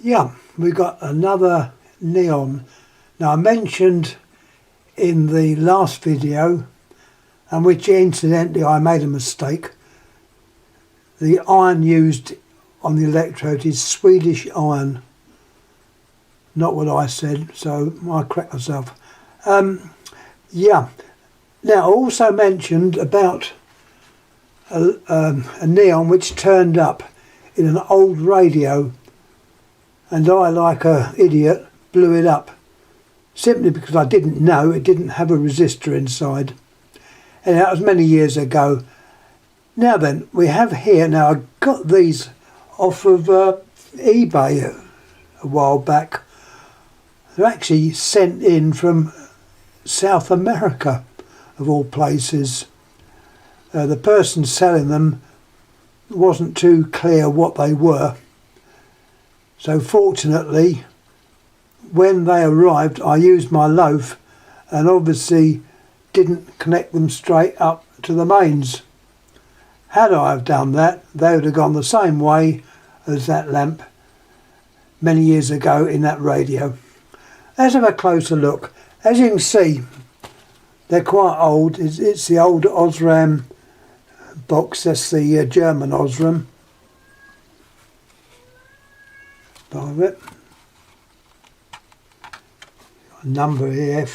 Yeah, we got another neon. Now I mentioned in the last video, and which incidentally I made a mistake, the iron used on the electrode is Swedish iron, not what I said, so I correct myself. Yeah, now I also mentioned about a neon which turned up in an old radio, and I, like a idiot, blew it up simply because I didn't know it didn't have a resistor inside, and that was many years ago. Now then, we have here, now I got these off of eBay a while back. They're actually sent in from South America, of all places. The person selling them wasn't too clear what they were, so fortunately when they arrived I used my loaf and obviously didn't connect them straight up to the mains. Had I have done that, they would have gone the same way as that lamp many years ago in that radio. Let's have a closer look. As you can see, they're quite old. It's the old Osram box. That's the German Osram. Part of it. Number here,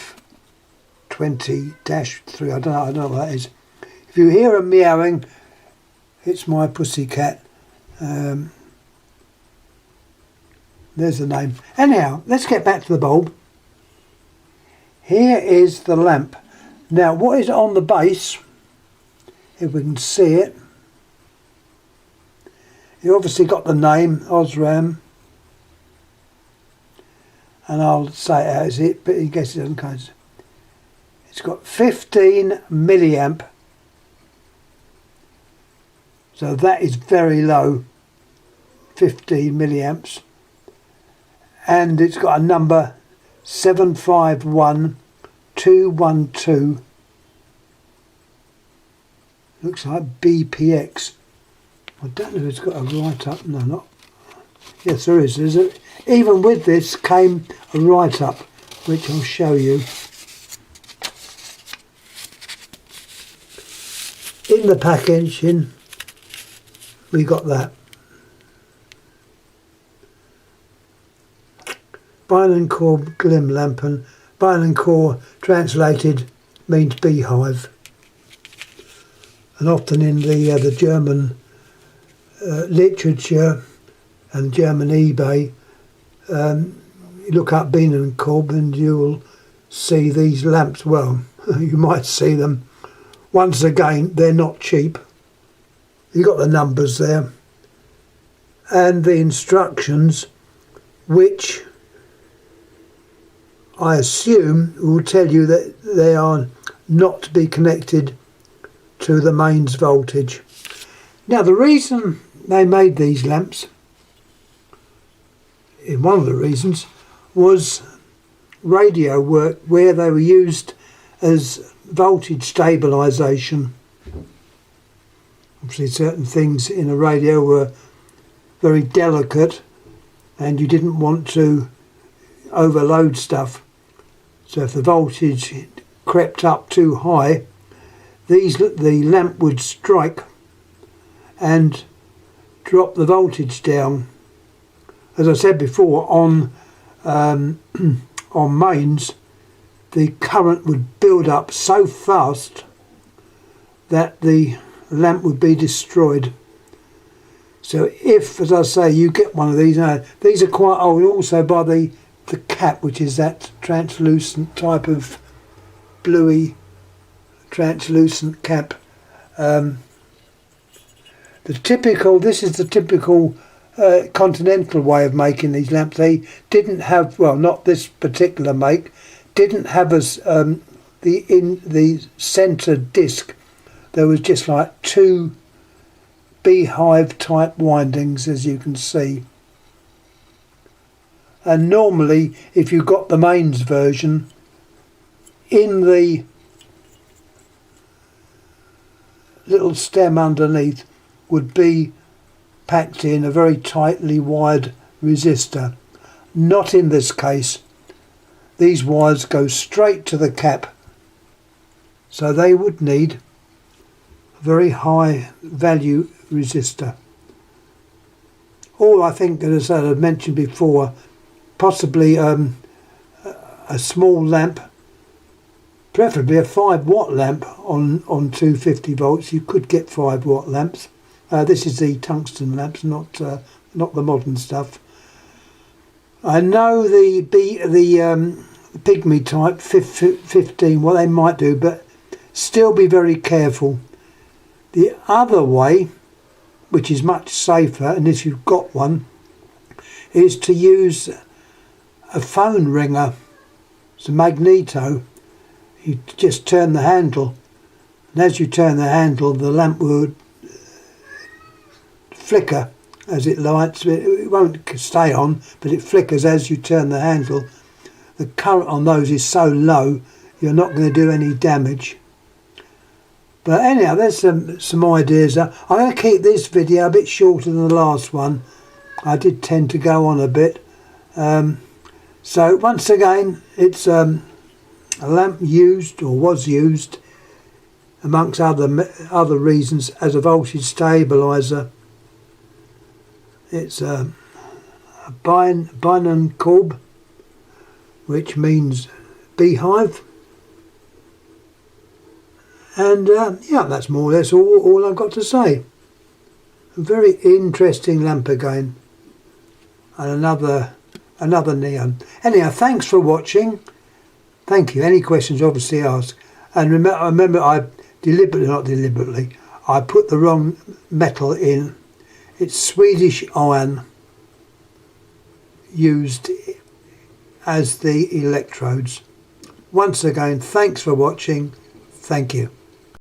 F20-3. I don't know what that is. If you hear a meowing, it's my pussycat. There's the name. Anyhow, let's get back to the bulb. Here is the lamp. Now, what is on the base, if we can see it, you obviously got the name Osram, and I'll say it as it, but in case it doesn't come. It's got 15 milliamp, so that is very low, 15 milliamps, and it's got a number 751212. Looks like BPX. I don't know if it's got a write up. No, not. Yes, there is. There's a, even with this came a write up, which I'll show you. In the packaging, we got that. Bilencore Glimlampen. Bilencore translated means beehive, and often in the German literature and German eBay, you look up Bienenkorb and you'll see these lamps. Well, you might see them. Once again, they're not cheap. You got the numbers there and the instructions, which I assume will tell you that they are not to be connected to the mains voltage. Now, the reason they made these lamps, in one of the reasons, was radio work, where they were used as voltage stabilisation. Obviously certain things in a radio were very delicate and you didn't want to overload stuff, so if the voltage crept up too high, the lamp would strike and drop the voltage down. As I said before, on mains, the current would build up so fast that the lamp would be destroyed. So if, as I say, you get one of these are quite old also by the cap, which is that translucent type of bluey translucent cap. This is the typical continental way of making these lamps. They didn't have, well, not this particular make, didn't have as in the centre disc there was just like two beehive type windings, as you can see. And normally, if you got the mains version, in the little stem underneath would be packed in a very tightly wired resistor. Not in this case. These wires go straight to the cap, so they would need a very high value resistor. Or I think, as I mentioned before, possibly a small lamp, preferably a 5 watt lamp on 250 volts. You could get 5 watt lamps. This is the tungsten lamps, not the modern stuff. I know the Pygmy type 15, what they might do, but still be very careful. The other way, which is much safer, and if you've got one, is to use a phone ringer. It's a magneto. You just turn the handle, and as you turn the handle, the lamp will flicker as it lights. It won't stay on, but it flickers as you turn the handle. The current on those is so low, you're not going to do any damage. But anyhow, there's some ideas. I'm going to keep this video a bit shorter than the last one. I did tend to go on a bit. So once again, it's a lamp used, or was used, amongst other reasons, as a voltage stabilizer. It's a Bienenkorb, which means beehive. And yeah, that's more or less all I've got to say. A very interesting lamp again, and another neon. Anyhow, thanks for watching. Thank you. Any questions, obviously ask. And remember, I not deliberately, I put the wrong metal in. It's Swedish iron used as the electrodes. Once again, thanks for watching. Thank you.